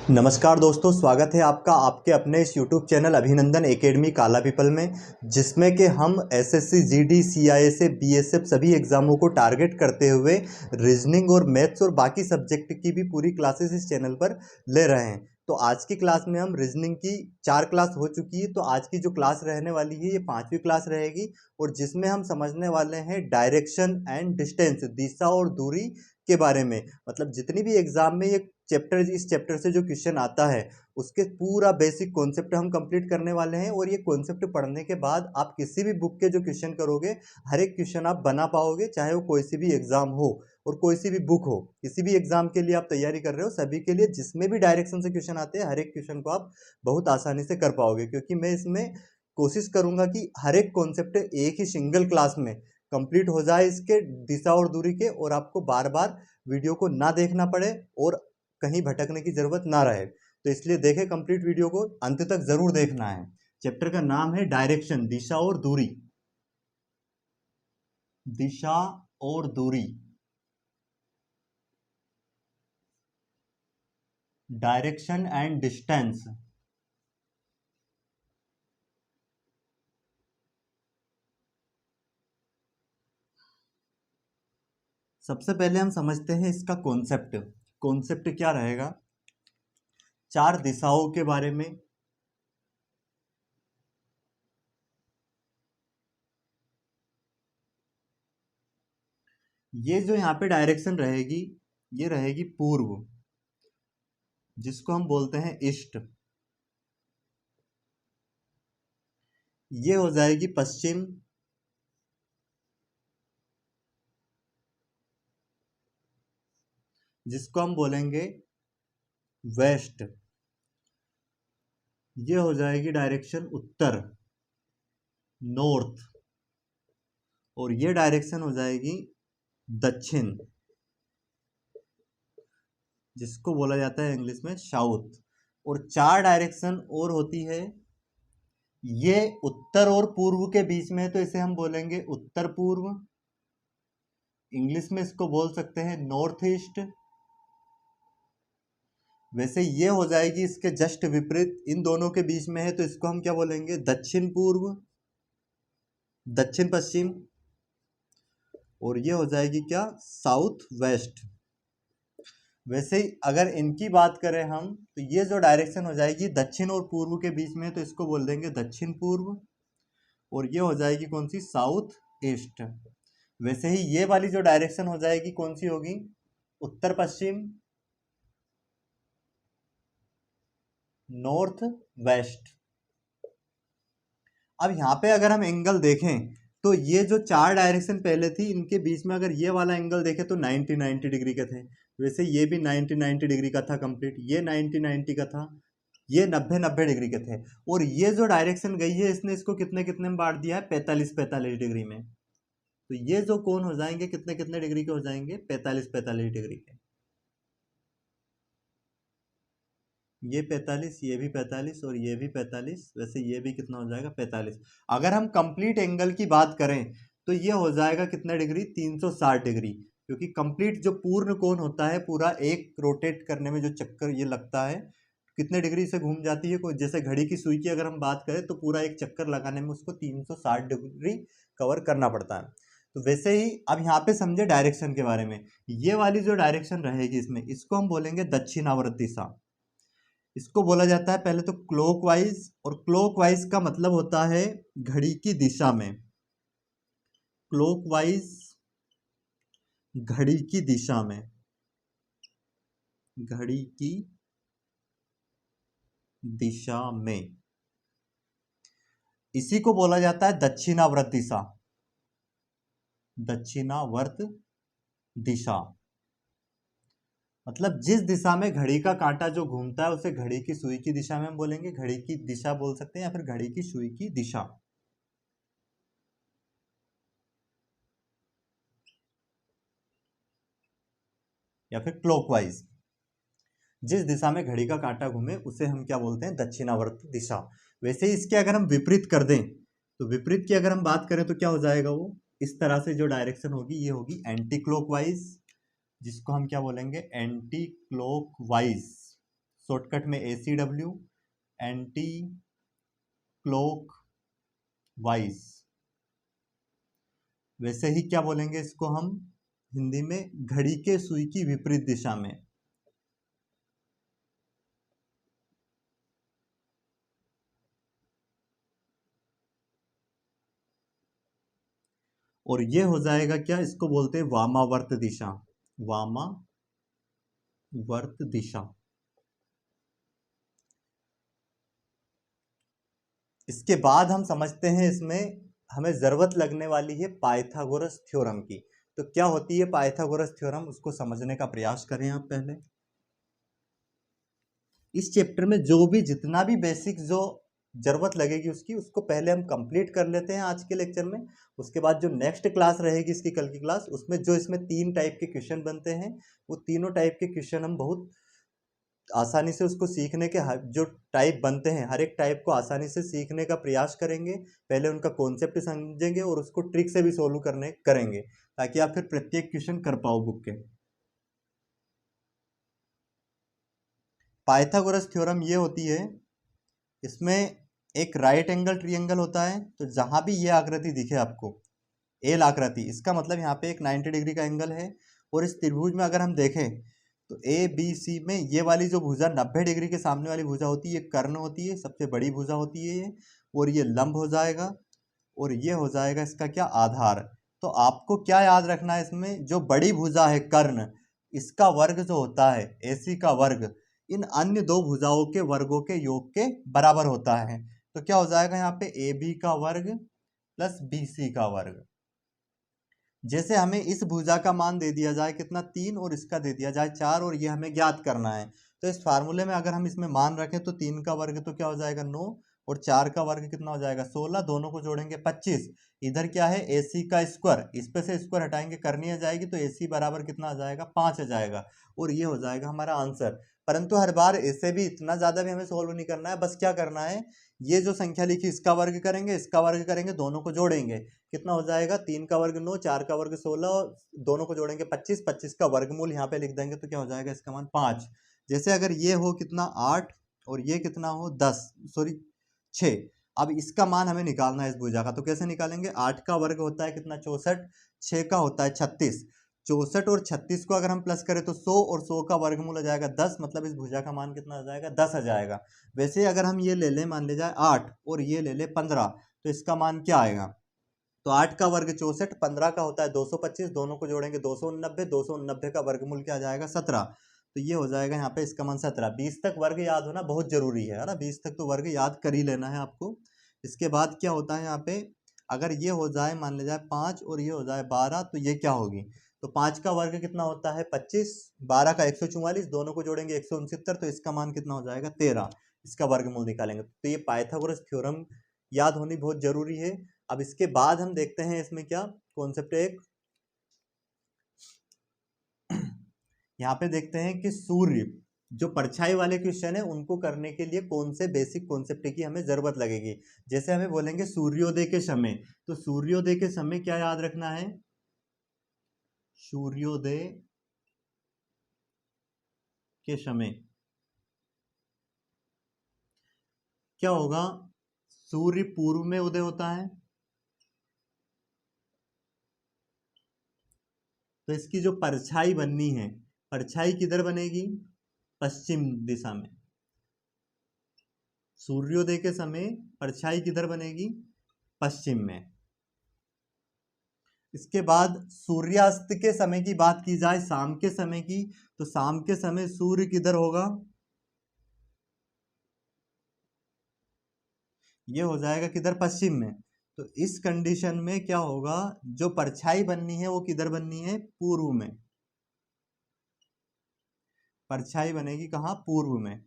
नमस्कार दोस्तों, स्वागत है आपका आपके अपने इस यूट्यूब चैनल अभिनंदन एकेडमी काला पीपल में, जिसमें कि हम एसएससी, जीडी, सीआईएसएफ, बीएसएफ सभी एग्ज़ामों को टारगेट करते हुए रीजनिंग और मैथ्स और बाकी सब्जेक्ट की भी पूरी क्लासेस इस चैनल पर ले रहे हैं। तो आज की क्लास में हम रीजनिंग की 4 क्लास हो चुकी है, तो आज की जो क्लास रहने वाली है ये 5वीं क्लास रहेगी, और जिसमें हम समझने वाले हैं डायरेक्शन एंड डिस्टेंस, दिशा और दूरी के बारे में। मतलब जितनी भी एग्जाम में ये चैप्टर, इस चैप्टर से जो क्वेश्चन आता है उसके पूरा बेसिक कॉन्सेप्ट हम कंप्लीट करने वाले हैं, और ये कॉन्सेप्ट पढ़ने के बाद आप किसी भी बुक के जो क्वेश्चन करोगे हर एक क्वेश्चन आप बना पाओगे, चाहे वो कोई सी भी एग्जाम हो और कोई सी भी बुक हो। किसी भी एग्जाम के लिए आप तैयारी कर रहे हो, सभी के लिए जिसमें भी डायरेक्शन से क्वेश्चन आते हैं हर एक क्वेश्चन को आप बहुत आसानी से कर पाओगे, क्योंकि मैं इसमें कोशिश करूंगा कि हर एक कॉन्सेप्ट एक ही सिंगल क्लास में कंप्लीट हो जाए इसके दिशा और दूरी के, और आपको बार बार वीडियो को ना देखना पड़े और कहीं भटकने की जरूरत ना रहे। तो इसलिए देखें, कंप्लीट वीडियो को अंत तक जरूर देखना है। चैप्टर का नाम है डायरेक्शन, दिशा और दूरी। दिशा और दूरी, डायरेक्शन एंड डिस्टेंस। सबसे पहले हम समझते हैं इसका कॉन्सेप्ट। कॉन्सेप्ट क्या रहेगा? 4 दिशाओं के बारे में, ये जो यहाँ पे डायरेक्शन रहेगी ये रहेगी पूर्व, जिसको हम बोलते हैं ईस्ट। ये हो जाएगी पश्चिम, जिसको हम बोलेंगे वेस्ट। ये हो जाएगी डायरेक्शन उत्तर, नॉर्थ, और ये डायरेक्शन हो जाएगी दक्षिण, जिसको बोला जाता है इंग्लिश में साउथ। और 4 डायरेक्शन और होती है, ये उत्तर और पूर्व के बीच में है, तो इसे हम बोलेंगे उत्तर पूर्व। इंग्लिश में इसको बोल सकते हैं नॉर्थ ईस्ट। वैसे ये हो जाएगी इसके जस्ट विपरीत, इन दोनों के बीच में है, तो इसको हम क्या बोलेंगे? दक्षिण पूर्व, दक्षिण पश्चिम। और ये हो जाएगी क्या? South west. वैसे ही अगर इनकी बात करें हम, तो ये जो डायरेक्शन हो जाएगी दक्षिण और पूर्व के बीच में, तो इसको बोल देंगे दक्षिण पूर्व। और ये हो जाएगी कौन सी? South east. वैसे ही ये वाली जो डायरेक्शन हो जाएगी कौन सी होगी? उत्तर पश्चिम, नॉर्थ वेस्ट। अब यहाँ पे अगर हम एंगल देखें, तो ये जो 4 डायरेक्शन पहले थी इनके बीच में अगर ये वाला एंगल देखें तो 90 डिग्री के थे। वैसे ये भी 90 डिग्री का था कंप्लीट, ये 90 का था, ये 90 डिग्री के थे। और ये जो डायरेक्शन गई है इसने इसको कितने कितने में बांट दिया है? 45 डिग्री में। तो ये जो कोण हो जाएंगे कितने कितने डिग्री के हो जाएंगे? 45 डिग्री के। ये 45, ये भी 45 और ये भी 45। वैसे ये भी कितना हो जाएगा? 45। अगर हम कंप्लीट एंगल की बात करें तो ये हो जाएगा कितना डिग्री? 360 डिग्री, क्योंकि कंप्लीट जो पूर्ण कोण होता है, पूरा एक रोटेट करने में जो चक्कर ये लगता है, कितने डिग्री से घूम जाती है, कोई जैसे घड़ी की सुई की अगर हम बात करें तो पूरा एक चक्कर लगाने में उसको 360 डिग्री कवर करना पड़ता है। तो वैसे ही अब यहाँ पे समझे डायरेक्शन के बारे में। ये वाली जो डायरेक्शन रहेगी इसमें, इसको हम बोलेंगे दक्षिणावर्त दिशा। इसको बोला जाता है पहले तो क्लॉकवाइज, और क्लॉकवाइज का मतलब होता है घड़ी की दिशा में। क्लॉकवाइज, घड़ी की दिशा में, घड़ी की दिशा में। इसी को बोला जाता है दक्षिणावर्त दिशा, दक्षिणावर्त दिशा। मतलब जिस दिशा में घड़ी का कांटा जो घूमता है उसे घड़ी की सुई की दिशा में हम बोलेंगे, घड़ी की दिशा बोल सकते हैं, या फिर घड़ी की सुई की दिशा, या फिर क्लॉकवाइज। जिस दिशा में घड़ी का कांटा घूमे उसे हम क्या बोलते हैं? दक्षिणावर्त दिशा। वैसे ही इसके अगर हम विपरीत कर दें, तो विपरीत की अगर हम बात करें तो क्या हो जाएगा? वो इस तरह से जो डायरेक्शन होगी ये होगी एंटी क्लॉकवाइज, जिसको हम क्या बोलेंगे? Anti clockwise. शॉर्टकट में ACW, एंटी क्लॉक वाइज। वैसे ही क्या बोलेंगे इसको हम हिंदी में, घड़ी के सुई की विपरीत दिशा में। और ये हो जाएगा क्या, इसको बोलते हैं वामावर्त दिशा, वामावर्त दिशा। इसके बाद हम समझते हैं, इसमें हमें जरूरत लगने वाली है पाइथागोरस थ्योरम की। तो क्या होती है पाइथागोरस थ्योरम, उसको समझने का प्रयास करें आप पहले। इस चैप्टर में जो भी जितना भी बेसिक जो जरूरत लगेगी उसकी, उसको पहले हम कंप्लीट कर लेते हैं आज के लेक्चर में। उसके बाद जो नेक्स्ट क्लास रहेगी इसकी, कल की क्लास, उसमें जो इसमें 3 टाइप के क्वेश्चन बनते हैं, वो तीनों टाइप के क्वेश्चन हम बहुत आसानी से उसको सीखने के, जो टाइप बनते हैं हर एक टाइप को आसानी से सीखने का प्रयास करेंगे। पहले उनका कॉन्सेप्ट समझेंगे और उसको ट्रिक से भी सोल्व करेंगे, ताकि आप फिर प्रत्येक क्वेश्चन कर पाओ बुक के। पाइथागोरस थ्योरम ये होती है, इसमें एक राइट एंगल ट्रायंगल होता है। तो जहां भी ये आकृति दिखे आपको, एल आकृति, इसका मतलब यहाँ पे एक 90 डिग्री का एंगल है। और इस त्रिभुज में अगर हम देखें तो ABC में ये वाली जो भुजा 90 डिग्री के सामने वाली भुजा होती है, ये कर्ण होती है, सबसे बड़ी भुजा होती है ये। और ये लंब हो जाएगा, और ये हो जाएगा इसका क्या, आधार। तो आपको क्या याद रखना है इसमें, जो बड़ी भुजा है कर्ण, इसका वर्ग जो होता है AC का वर्ग, इन अन्य दो भुजाओं के वर्गों के योग के बराबर होता है। तो क्या हो जाएगा यहाँ पे, AB का वर्ग प्लस BC का वर्ग। जैसे हमें इस भुजा का मान दे दिया जाए कितना, 3, और इसका दे दिया जाए 4, और ये हमें ज्ञात करना है। तो इस फार्मूले में अगर हम इसमें मान रखें तो 3 का वर्ग तो क्या हो जाएगा 9, और 4 का वर्ग कितना हो जाएगा 16, दोनों को जोड़ेंगे 25। इधर क्या है AC का स्क्वायर, इस पे से स्क्वायर हटाएंगे, करनी आ जाएगी, तो AC बराबर कितना आ जाएगा 5 आ जाएगा। और ये हो जाएगा हमारा आंसर। परंतु हर बार इससे भी इतना ज्यादा भी हमें सोल्व नहीं करना है, बस क्या करना है, ये जो संख्या लिखी इसका वर्ग करेंगे, इसका वर्ग करेंगे, दोनों को जोड़ेंगे, कितना हो जाएगा 3 का वर्ग 9, 4 का वर्ग 16, और दोनों को जोड़ेंगे 25, 25 का वर्गमूल यहाँ पे लिख देंगे, तो क्या हो जाएगा इसका मान 5। जैसे अगर ये हो कितना 8, और ये कितना हो 10, सॉरी 6। अब इसका मान हमें निकालना है इस भुजा का, तो कैसे निकालेंगे, 8 का वर्ग होता है कितना 64, 6 का होता है 36, 64 और 36 को अगर हम प्लस करें तो 100, और 100 का वर्गमूल आ जाएगा 10, मतलब इस भुजा का मान कितना आ जाएगा 10 आ जाएगा। वैसे अगर हम ये ले लें, मान ले जाए 8, और ये ले ले 15, तो इसका मान क्या आएगा, तो 8 का वर्ग 64, 15 का होता है 225, दोनों को जोड़ेंगे 289, 289 का वर्गमूल क्या आ जाएगा 17। तो ये हो जाएगा यहाँ पे इसका मान 17। 20 तक वर्ग याद होना बहुत जरूरी है ना, 20 तक तो वर्ग याद कर ही लेना है आपको। इसके बाद क्या होता है यहाँ पे, अगर ये हो जाए मान ले जाए 5, और ये हो जाए 12, तो ये क्या होगी, तो 5 का वर्ग कितना होता है 25, 12 का 144, दोनों को जोड़ेंगे 169, तो इसका मान कितना हो जाएगा 13। इसका वर्गमूल निकालेंगे, तो ये पाइथागोरस थ्योरम याद होनी बहुत जरूरी है। अब इसके बाद हम देखते हैं इसमें क्या कॉन्सेप्ट है, एक यहाँ पे देखते हैं कि सूर्य, जो परछाई वाले क्वेश्चन है उनको करने के लिए कौन से बेसिक कॉन्सेप्ट की हमें जरूरत लगेगी। जैसे हमें बोलेंगे सूर्योदय के समय, तो सूर्योदय के समय क्या याद रखना है, सूर्योदय के समय क्या होगा, सूर्य पूर्व में उदय होता है, तो इसकी जो परछाई बननी है, परछाई किधर बनेगी, पश्चिम दिशा में। सूर्योदय के समय परछाई किधर बनेगी, पश्चिम में। इसके बाद सूर्यास्त के समय की बात की जाए, शाम के समय की, तो शाम के समय सूर्य किधर होगा, ये हो जाएगा किधर, पश्चिम में। तो इस कंडीशन में क्या होगा, जो परछाई बननी है वो किधर बननी है, पूर्व में। परछाई बनेगी कहाँ, पूर्व में।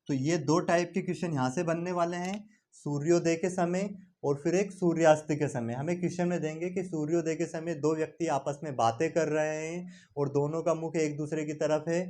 तो ये 2 टाइप के क्वेश्चन यहाँ से बनने वाले हैं, सूर्योदय के समय और फिर एक सूर्यास्त के समय। हमें क्वेश्चन में देंगे कि सूर्योदय के समय 2 व्यक्ति आपस में बातें कर रहे हैं और दोनों का मुख एक दूसरे की तरफ है,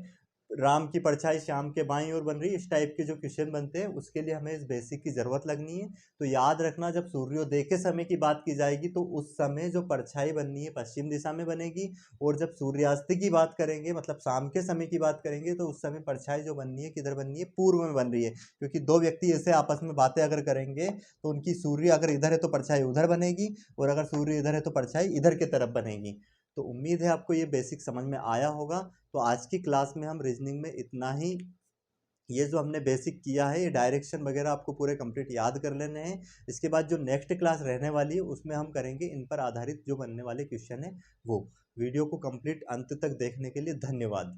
राम की परछाई श्याम के बाईं ओर बन रही है, इस टाइप के जो क्वेश्चन बनते हैं उसके लिए हमें इस बेसिक की ज़रूरत लगनी है। तो याद रखना, जब सूर्योदय के समय की बात की जाएगी तो उस समय जो परछाई बननी है पश्चिम दिशा में बनेगी, और जब सूर्यास्त की बात करेंगे मतलब शाम के समय की बात करेंगे तो उस समय परछाई जो बननी है किधर बननी है, पूर्व में बन रही है। क्योंकि दो व्यक्ति ऐसे आपस में बातें अगर करेंगे तो उनकी सूर्य अगर इधर है तो परछाई उधर बनेगी, और अगर सूर्य इधर है तो परछाई इधर की तरफ बनेगी। तो उम्मीद है आपको ये बेसिक समझ में आया होगा। तो आज की क्लास में हम रीजनिंग में इतना ही, ये जो हमने बेसिक किया है ये डायरेक्शन वगैरह आपको पूरे कंप्लीट याद कर लेने हैं। इसके बाद जो नेक्स्ट क्लास रहने वाली है उसमें हम करेंगे इन पर आधारित जो बनने वाले क्वेश्चन है वो। वीडियो को कंप्लीट अंत तक देखने के लिए धन्यवाद।